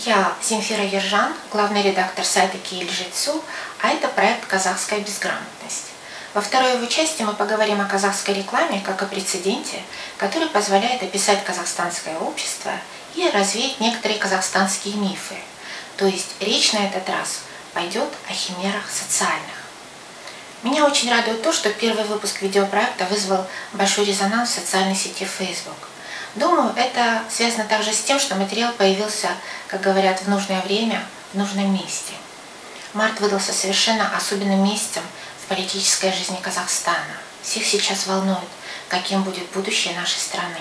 Я Земфира Ержан, главный редактор сайта Киель-Житсу, а это проект «Казахская безграмотность». Во второй его части мы поговорим о казахской рекламе как о прецеденте, который позволяет описать казахстанское общество и развеять некоторые казахстанские мифы. То есть речь на этот раз пойдет о химерах социальных. Меня очень радует то, что первый выпуск видеопроекта вызвал большой резонанс в социальной сети Facebook. Думаю, это связано также с тем, что материал появился, как говорят, в нужное время, в нужном месте. Март выдался совершенно особенным месяцем в политической жизни Казахстана. Всех сейчас волнует, каким будет будущее нашей страны.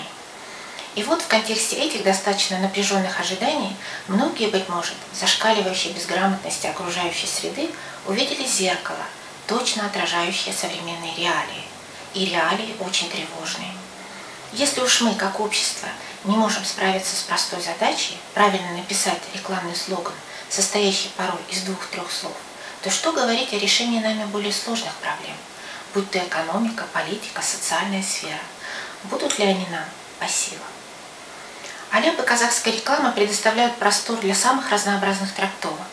И вот в контексте этих достаточно напряженных ожиданий многие, быть может, в зашкаливающей безграмотности окружающей среды увидели зеркало, точно отражающее современные реалии. И реалии очень тревожные. Если уж мы, как общество, не можем справиться с простой задачей, правильно написать рекламный слоган, состоящий порой из 2-3 слов, то что говорить о решении нами более сложных проблем, будь то экономика, политика, социальная сфера, будут ли они нам по силам? Аляпы казахской рекламы предоставляют простор для самых разнообразных трактовок.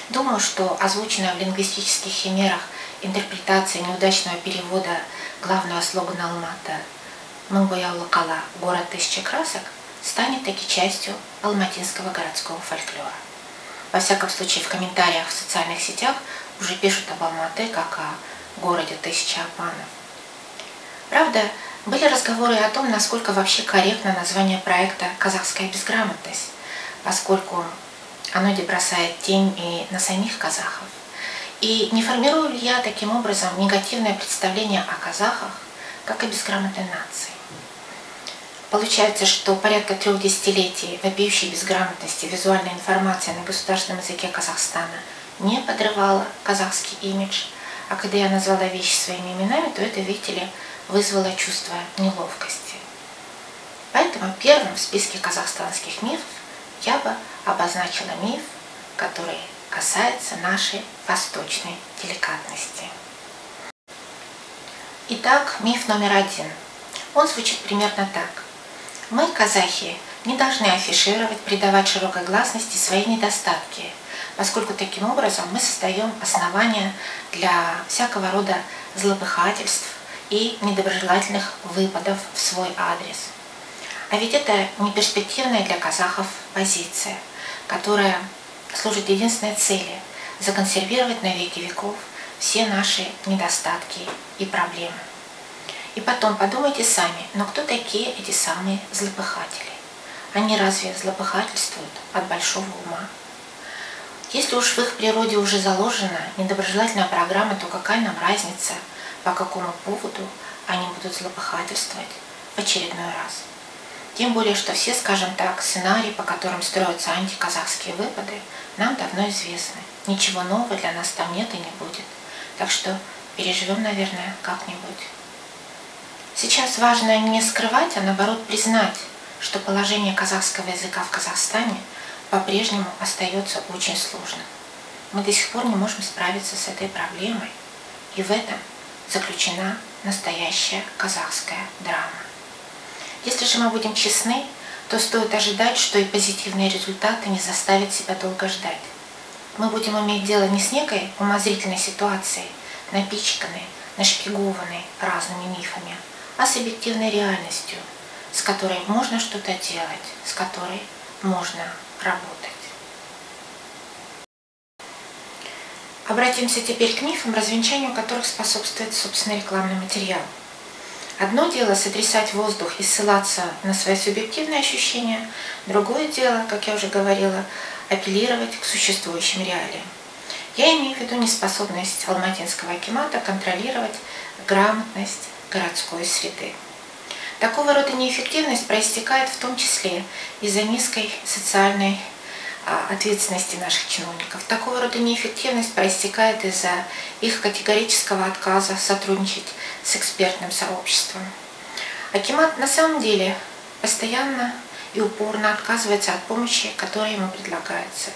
Думаю, что озвученная в лингвистических химерах интерпретация неудачного перевода главного слогана Алматы «Мыңбояулы қала. Город тысячи красок» станет таки частью алматинского городского фольклора. Во всяком случае, в комментариях в социальных сетях уже пишут об Алматы как о городе тысячи обманов. Правда, были разговоры о том, насколько вообще корректно название проекта «Казахская безграмотность», поскольку оно бросает тень и на самих казахов. И не формирую ли я таким образом негативное представление о казахах как о безграмотной нации? Получается, что порядка 3 десятилетий вопиющей безграмотности визуальная информация на государственном языке Казахстана не подрывала казахский имидж, а когда я назвала вещи своими именами, то это, видите ли, вызвало чувство неловкости. Поэтому первым в списке казахстанских мифов я бы обозначила миф, который касается нашей восточной деликатности. Итак, миф номер 1. Он звучит примерно так. Мы, казахи, не должны афишировать, придавать широкой гласности свои недостатки, поскольку таким образом мы создаем основания для всякого рода злопыхательств и недоброжелательных выпадов в свой адрес. А ведь это не перспективная для казахов позиция, которая служит единственной цели – законсервировать на веки веков все наши недостатки и проблемы. И потом подумайте сами, но кто такие эти самые злопыхатели? Они разве злопыхательствуют от большого ума? Если уж в их природе уже заложена недоброжелательная программа, то какая нам разница, по какому поводу они будут злопыхательствовать в очередной раз? Тем более, что все, скажем так, сценарии, по которым строятся антиказахские выпады, нам давно известны. Ничего нового для нас там нет и не будет. Так что переживем, наверное, как-нибудь. Сейчас важно не скрывать, а наоборот признать, что положение казахского языка в Казахстане по-прежнему остается очень сложным. Мы до сих пор не можем справиться с этой проблемой, и в этом заключена настоящая казахская драма. Если же мы будем честны, то стоит ожидать, что и позитивные результаты не заставят себя долго ждать. Мы будем иметь дело не с некой умозрительной ситуацией, напичканной, нашпигованной разными мифами, а с объективной реальностью, с которой можно что-то делать, с которой можно работать. Обратимся теперь к мифам, развенчанию которых способствует собственный рекламный материал. Одно дело сотрясать воздух и ссылаться на свои субъективные ощущения, другое дело, как я уже говорила, апеллировать к существующим реалиям. Я имею в виду неспособность алматинского акимата контролировать грамотность городской среды. Такого рода неэффективность проистекает в том числе из-за низкой социальной ответственности наших чиновников. Такого рода неэффективность проистекает из-за их категорического отказа сотрудничать с экспертным сообществом. Акимат на самом деле постоянно и упорно отказывается от помощи, которая ему предлагается.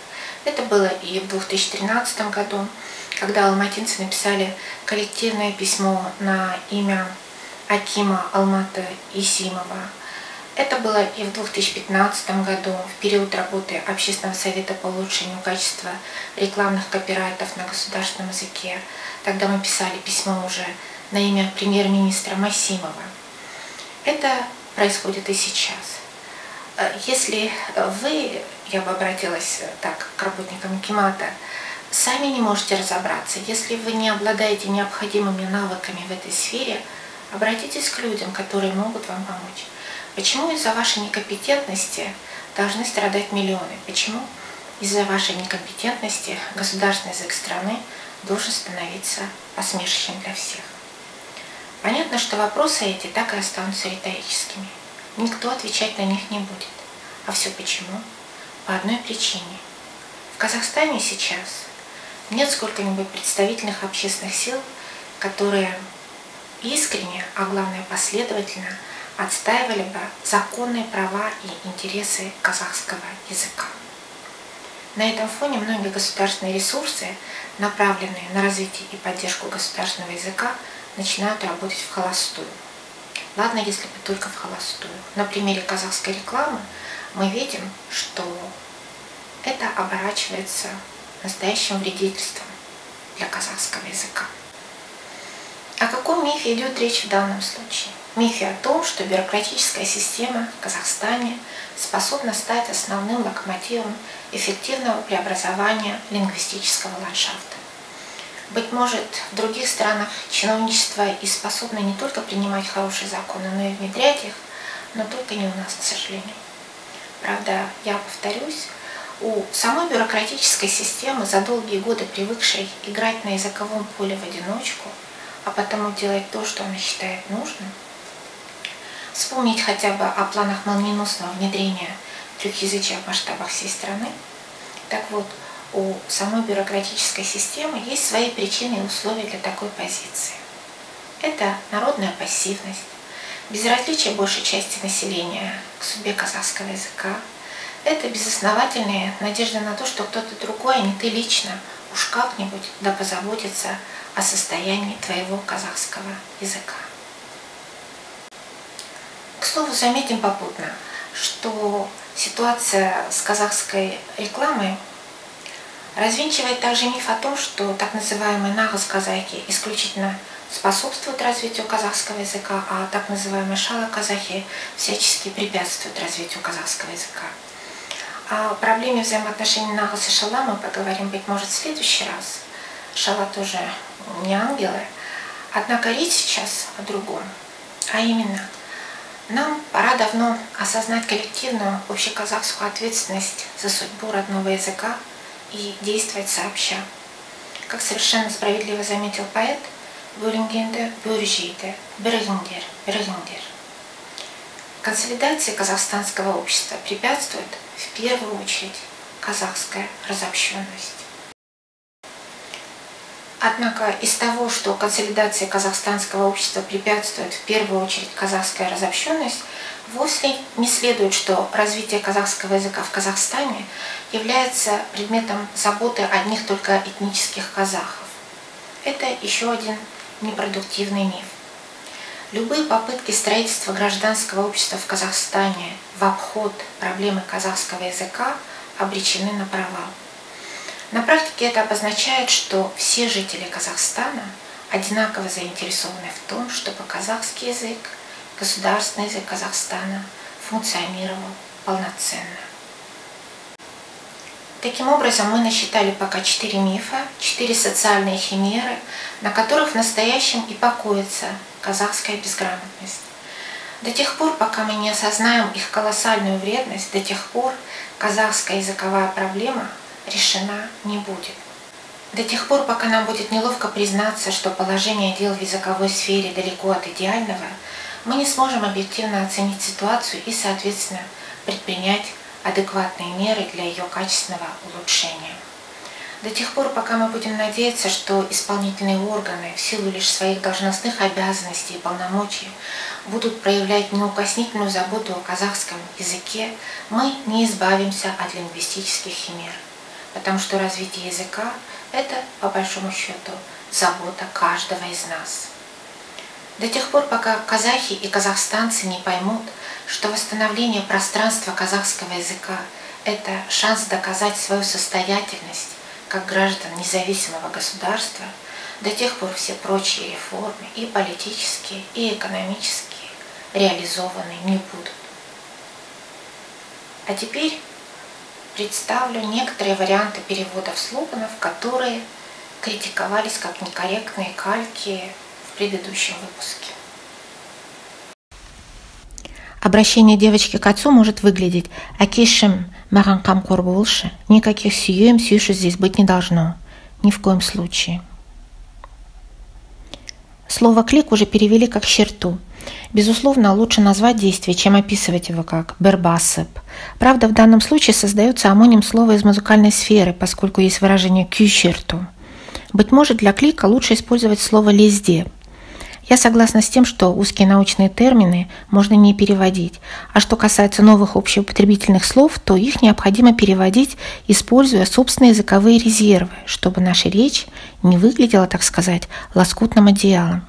Это было и в 2013 году, когда алматинцы написали коллективное письмо на имя акима Алматы Исимова Это было и в 2015 году, в период работы Общественного совета по улучшению качества рекламных копирайтов на государственном языке. Тогда мы писали письмо уже на имя премьер-министра Масимова. Это происходит и сейчас. Если вы, я бы обратилась так к работникам КИМАТа, сами не можете разобраться, если вы не обладаете необходимыми навыками в этой сфере, обратитесь к людям, которые могут вам помочь. Почему из-за вашей некомпетентности должны страдать миллионы? Почему из-за вашей некомпетентности государственный язык страны должен становиться посмешищем для всех? Понятно, что вопросы эти так и останутся риторическими. Никто отвечать на них не будет. А все почему? По одной причине. В Казахстане сейчас нет сколько-нибудь представительных общественных сил, которые искренне, а главное последовательно отстаивали бы законные права и интересы казахского языка. На этом фоне многие государственные ресурсы, направленные на развитие и поддержку государственного языка, начинают работать в холостую. Ладно, если бы только в холостую. На примере казахской рекламы мы видим, что это оборачивается настоящим вредительством для казахского языка. О каком мифе идет речь в данном случае? Мифе о том, что бюрократическая система в Казахстане способна стать основным локомотивом эффективного преобразования лингвистического ландшафта. Быть может, в других странах чиновничество и способно не только принимать хорошие законы, но и внедрять их, но только не у нас, к сожалению. Правда, я повторюсь, у самой бюрократической системы, за долгие годы привыкшей играть на языковом поле в одиночку, а потому делать то, что она считает нужным, вспомнить хотя бы о планах молниеносного внедрения трехязычия в масштабах всей страны. Так вот, у самой бюрократической системы есть свои причины и условия для такой позиции. Это народная пассивность, безразличие большей части населения к судьбе казахского языка, это безосновательные надежды на то, что кто-то другой, а не ты лично, уж как-нибудь да позаботится о состоянии твоего казахского языка. К слову, заметим попутно, что ситуация с казахской рекламой развенчивает также миф о том, что так называемые нағыз казахи исключительно способствуют развитию казахского языка, а так называемые шала казахи всячески препятствуют развитию казахского языка. О проблеме взаимоотношений нағыз и шала мы поговорим, быть может, в следующий раз. Шала тоже не ангелы. Однако речь сейчас о другом. А именно, нам пора давно осознать коллективную общеказахскую ответственность за судьбу родного языка и действовать сообща. Как совершенно справедливо заметил поэт, «Бөлінгенді бөлжейді, бірігіңдер». Консолидации казахстанского общества препятствует в первую очередь казахская разобщенность. Однако из того, что консолидации казахстанского общества препятствует в первую очередь казахская разобщенность, вовсе не следует, что развитие казахского языка в Казахстане является предметом заботы одних только этнических казахов. Это еще один непродуктивный миф. Любые попытки строительства гражданского общества в Казахстане в обход проблемы казахского языка обречены на провал. На практике это обозначает, что все жители Казахстана одинаково заинтересованы в том, чтобы казахский язык, государственный язык Казахстана функционировал полноценно. Таким образом, мы насчитали пока 4 мифа, 4 социальные химеры, на которых в настоящем и покоится казахская безграмотность. До тех пор, пока мы не осознаем их колоссальную вредность, до тех пор казахская языковая проблема решена не будет. До тех пор, пока нам будет неловко признаться, что положение дел в языковой сфере далеко от идеального, мы не сможем объективно оценить ситуацию и, соответственно, предпринять адекватные меры для ее качественного улучшения. До тех пор, пока мы будем надеяться, что исполнительные органы в силу лишь своих должностных обязанностей и полномочий будут проявлять неукоснительную заботу о казахском языке, мы не избавимся от лингвистических химер. Потому что развитие языка – это, по большому счету, забота каждого из нас. До тех пор, пока казахи и казахстанцы не поймут, что восстановление пространства казахского языка – это шанс доказать свою состоятельность как граждан независимого государства, до тех пор все прочие реформы, и политические, и экономические, реализованы не будут. А теперь представлю некоторые варианты переводов слоганов, которые критиковались как некорректные кальки в предыдущем выпуске. Обращение девочки к отцу может выглядеть: «Акишем маған қамқор болшы». Никаких сүйем, сүйши здесь быть не должно. Ни в коем случае. Слово «клик» уже перевели как «черту». Безусловно, лучше назвать действие, чем описывать его как «бербасып». Правда, в данном случае создается омоним слова из музыкальной сферы, поскольку есть выражение «кю-черту». Быть может, для клика лучше использовать слово «лезде». Я согласна с тем, что узкие научные термины можно не переводить, а что касается новых общеупотребительных слов, то их необходимо переводить, используя собственные языковые резервы, чтобы наша речь не выглядела, так сказать, лоскутным одеялом.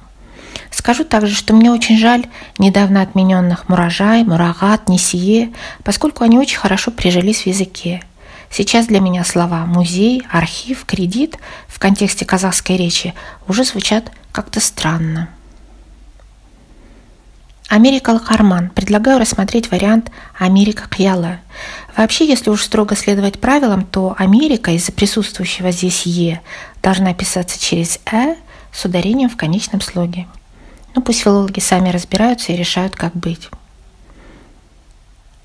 Скажу также, что мне очень жаль недавно отмененных муражай, мурагат, несие, поскольку они очень хорошо прижились в языке. Сейчас для меня слова «музей», «архив», «кредит» в контексте казахской речи уже звучат как-то странно. Америкалық арман. Предлагаю рассмотреть вариант Америка қиялы. Вообще, если уж строго следовать правилам, то Америка из-за присутствующего здесь «е» должна писаться через «э» с ударением в конечном слоге. Ну, пусть филологи сами разбираются и решают, как быть.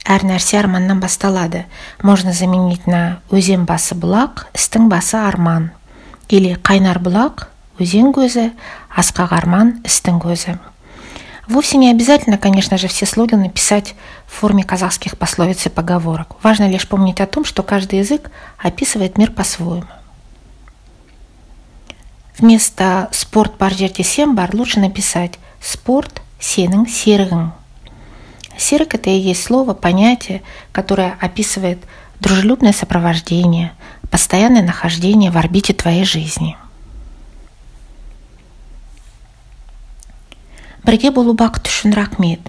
Әр нәрсе арманнан басталады. Можно заменить на «өзен басы бұлақ, істің басы арман». Или «қайнар бұлақ, өзен көзі, асқақ арман, істің көзі». Вовсе не обязательно, конечно же, все слоганы писать в форме казахских пословиц и поговорок. Важно лишь помнить о том, что каждый язык описывает мир по-своему. Вместо «спорт бар жерде сен бар» лучше написать «спорт сенің серігің». Серік – это и есть слово, понятие, которое описывает дружелюбное сопровождение, постоянное нахождение в орбите твоей жизни. Бірге болу бақыт үшін рахмет.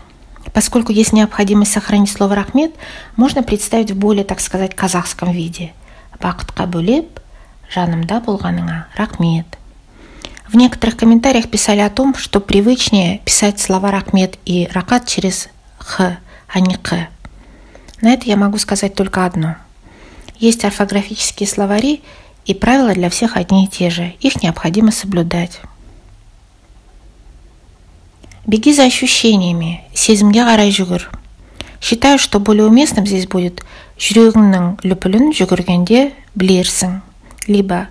Поскольку есть необходимость сохранить слово «рахмет», можно представить в более, так сказать, казахском виде. Бақытқа бөлеп, жанымда болғаныңа рахмет. В некоторых комментариях писали о том, что привычнее писать слова «рахмет» и «ракат» через «х», а не «к». На это я могу сказать только одно. Есть орфографические словари, и правила для всех одни и те же. Их необходимо соблюдать. Беги за ощущениями, сезімге қарай жүгір. Считаю, что более уместным здесь будет жүрегіңнің лүпілін жүгіргенде білерсің, либо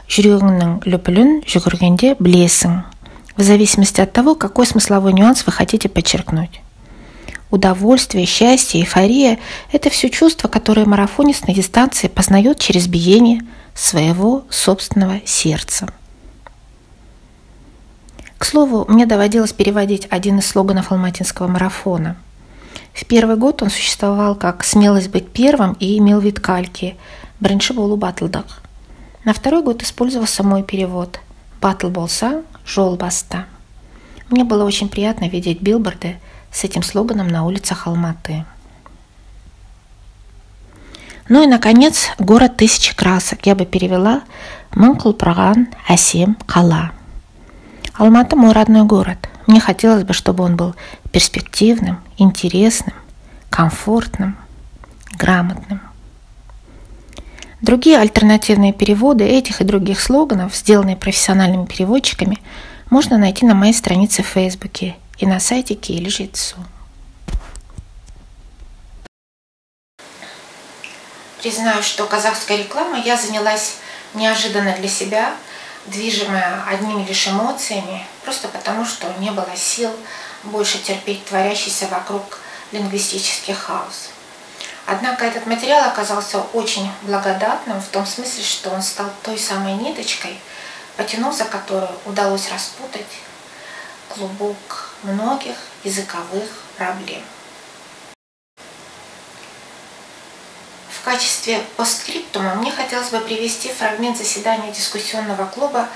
жүрегіңнің лүпілін жүгіргенде білесің, в зависимости от того, какой смысловой нюанс вы хотите подчеркнуть. Удовольствие, счастье, эйфория – это все чувства, которые марафонист на дистанции познает через биение своего собственного сердца. К слову, мне доводилось переводить один из слоганов алматинского марафона. В первый год он существовал как «смелость быть первым» и имел вид кальки «бірінші болу батылдық». На второй год использовался мой перевод «батыл болса, жол баста». Мне было очень приятно видеть билборды с этим слоганом на улицах Алматы. Ну и, наконец, город тысячи красок. Я бы перевела «мың құлпырған әсем қала». Алматы – мой родной город. Мне хотелось бы, чтобы он был перспективным, интересным, комфортным, грамотным. Другие альтернативные переводы этих и других слоганов, сделанные профессиональными переводчиками, можно найти на моей странице в Фейсбуке и на сайте Киель Житсу. Признаюсь, что казахской рекламой я занялась неожиданно для себя, движимая одними лишь эмоциями, просто потому, что не было сил больше терпеть творящийся вокруг лингвистический хаос. Однако этот материал оказался очень благодатным в том смысле, что он стал той самой ниточкой, потянув за которую удалось распутать клубок многих языковых проблем. В качестве постскриптума мне хотелось бы привести фрагмент заседания дискуссионного клуба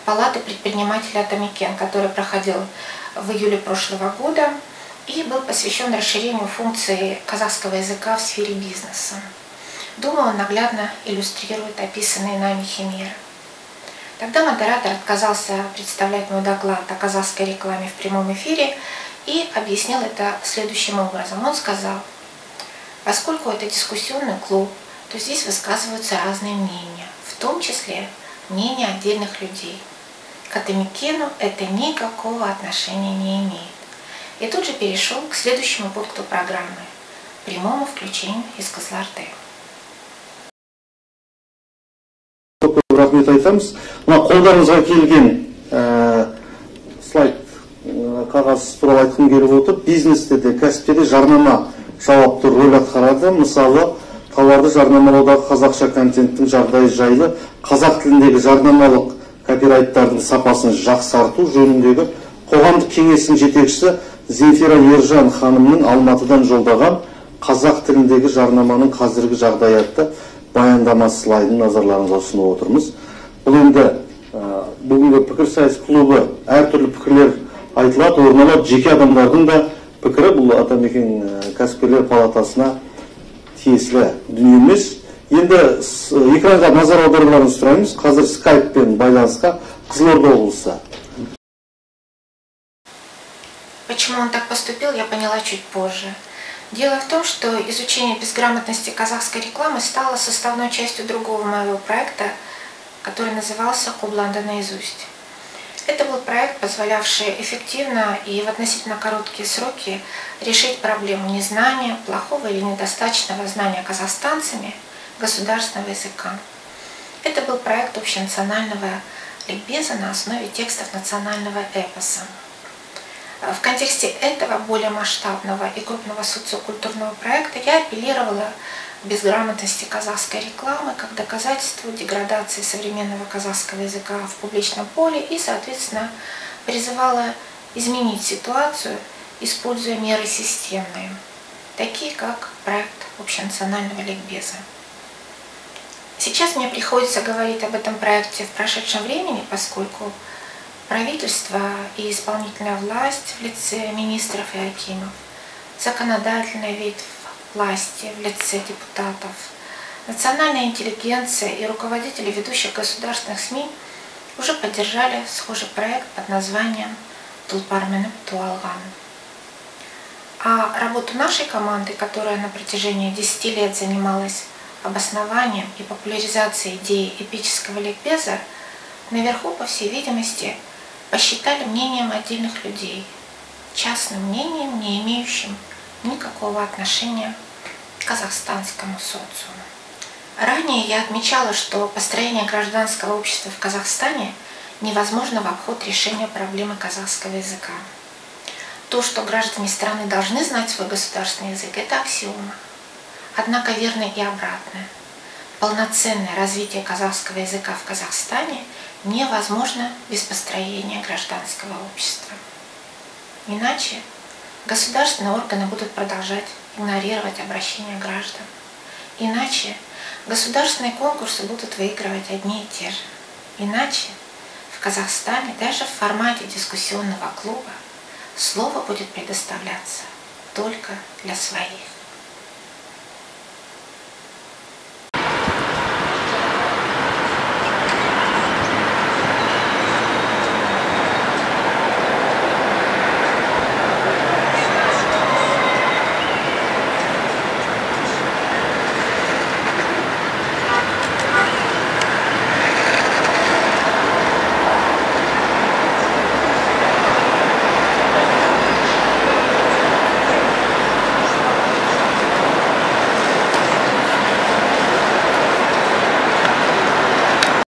Палаты предпринимателей Атамекен, который проходил в июле прошлого года и был посвящен расширению функций казахского языка в сфере бизнеса. Думаю, он наглядно иллюстрирует описанные нами химеры. Тогда модератор отказался представлять мой доклад о казахской рекламе в прямом эфире и объяснил это следующим образом. Он сказал: поскольку это дискуссионный клуб, то здесь высказываются разные мнения, в том числе мнения отдельных людей. К Атамекену это никакого отношения не имеет. И тут же перешел к следующему пункту программы – прямому включению из Кызылорды. Рахмет айтамыз. Мына қолдарыңызға келген слайд қағаз туралы айтқым келіп отыр. Бизнесте де, кәсіпте де жарнама жауапты рөл атқарады. Мысалы, тауарды жарнамалаудағы қазақша контенттің жағдайы жайлы қазақ тіліндегі жарнамалық копирайттардың сапасын жақсарту жөніндегі қоғамдық кеңестің жетекшісі Земфира Ержан ханымның Алматыдан жолдаған қазақ тіліндегі жарнаманың қазіргі жағдайы атты баяндама слайдын назарларыңызға ұсынып отырмыз. Бұл енді бүгінгі пікірсайыс клубы әртүрлі пікірлер айтылады, орын алады. Жеке адамдардың да пікірі бұл Атамекен кәсіпкерлер палатасына тиесілі дүние емес. Енді экранға назар аударуларыңызды сұраймыз. Қазір скайппен байланысқа Қызылорда облысы. Почему он так поступил, я поняла чуть позже. Дело в том, что изучение безграмотности казахской рекламы стало составной частью другого моего проекта, который назывался «Кубланда наизусть». Это был проект, позволявший эффективно и в относительно короткие сроки решить проблему незнания, плохого или недостаточного знания казахстанцами государственного языка. Это был проект общенационального ликбеза на основе текстов национального эпоса. В контексте этого более масштабного и крупного социокультурного проекта я апеллировала к безграмотности казахской рекламы как доказательству деградации современного казахского языка в публичном поле и, соответственно, призывала изменить ситуацию, используя меры системные, такие как проект общенационального ликбеза. Сейчас мне приходится говорить об этом проекте в прошедшем времени, поскольку правительство и исполнительная власть в лице министров и акимов, законодательная ветвь власти в лице депутатов, национальная интеллигенция и руководители ведущих государственных СМИ уже поддержали схожий проект под названием «Тулпарменеп Туалган». А работу нашей команды, которая на протяжении 10 лет занималась обоснованием и популяризацией идеи эпического ликбеза, наверху, по всей видимости, посчитали мнением отдельных людей, частным мнением, не имеющим никакого отношения к казахстанскому социуму. Ранее я отмечала, что построение гражданского общества в Казахстане невозможно в обход решения проблемы казахского языка. То, что граждане страны должны знать свой государственный язык, это аксиома. Однако верно и обратное. Полноценное развитие казахского языка в Казахстане невозможно без построения гражданского общества. Иначе государственные органы будут продолжать игнорировать обращения граждан. Иначе государственные конкурсы будут выигрывать одни и те же. Иначе в Казахстане даже в формате дискуссионного клуба слово будет предоставляться только для своих.